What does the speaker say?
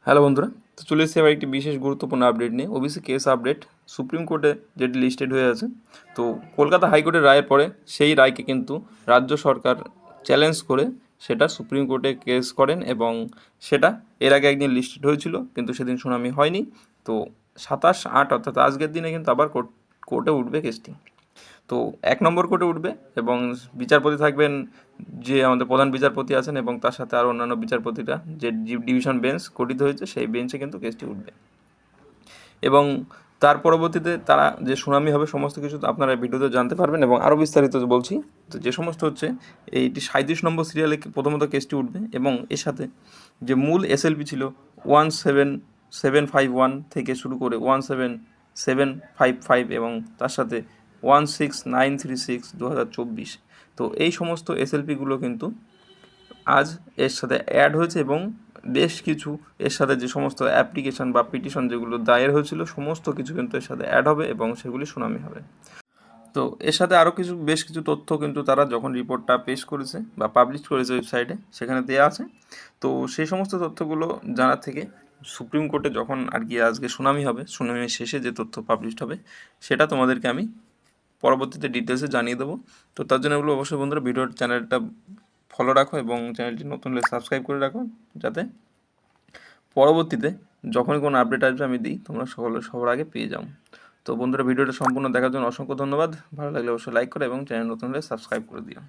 Hello বন্ধুরা, তো চলে এসেছি আবার একটি বিশেষ গুরুত্বপূর্ণ আপডেট নিয়ে। OBC case update. সুপ্রিম কোর্টে যেটি লিস্টেড হয়ে আছে, তো কলকাতা হাইকোর্টের রায়ের পরে সেই রায়কে কিন্তু রাজ্য সরকার চ্যালেঞ্জ করে সেটা সুপ্রিম কোর্টে কেস করেন এবং সেটা এর আগে একদিন লিস্টেড হয়েছিল, কিন্তু সেদিন শুনানি হয়নি। তো 27/8 অর্থাৎ আজকের দিনে কিন্তু আবার কোর্টে উঠবে কেসটি। তো 1 নম্বর কোর্টে উঠবে এবং বিচারপতি থাকবেন যে আমাদের প্রধান বিচারপতি আছেন এবং তার সাথে আরও অন্যান্য বিচারপতিরা, যে ডিভিশন বেঞ্চ গঠিত হয়েছে সেই বেঞ্চে কিন্তু কেসটি উঠবে। এবং তার পরবর্তীতে তারা যে শুনানি হবে সমস্ত কিছু আপনারা ভিডিওতে জানতে পারবেন। এবং আরও বিস্তারিত বলছি, তো যে সমস্ত হচ্ছে এইটি 37 নম্বর সিরিয়ালে প্রথমত কেসটি উঠবে এবং এর সাথে যে মূল এসএলপি ছিল 17751 থেকে শুরু করে 17755 এবং তার সাথে 16936/2024, তো এই সমস্ত এসএলপিগুলো কিন্তু আজ এর সাথে অ্যাড হয়েছে এবং বেশ কিছু এর সাথে যে সমস্ত অ্যাপ্লিকেশন বা পিটিশন যেগুলো দায়ের হয়েছিল সমস্ত কিছু কিন্তু এর সাথে অ্যাড হবে এবং সেগুলি শুনানি হবে। তো এর সাথে আরও বেশ কিছু তথ্য কিন্তু তারা যখন রিপোর্টটা পেশ করেছে বা পাবলিশ করেছে ওয়েবসাইটে, সেখানে দেওয়া আছে। তো সেই সমস্ত তথ্যগুলো জানার থেকে সুপ্রিম কোর্টে যখন আর কি আজকে শুনানি হবে, শুনানির শেষে যে তথ্য পাবলিশড হবে সেটা তোমাদেরকে আমি পরবর্তীতে ডিটেলসে জানিয়ে দেবো। তো তার জন্য এগুলো অবশ্যই বন্ধুরা ভিডিওর চ্যানেলটা ফলো রাখো এবং চ্যানেলটি নতুন হলে সাবস্ক্রাইব করে রাখো, যাতে পরবর্তীতে যখনই কোনো আপডেট আসবে আমি দিই তোমরা সবার আগে পেয়ে যাও। তো বন্ধুরা, ভিডিওটা সম্পূর্ণ দেখার জন্য অসংখ্য ধন্যবাদ। ভালো লাগলে অবশ্যই লাইক করো এবং চ্যানেল নতুন হলে সাবস্ক্রাইব করে দিও।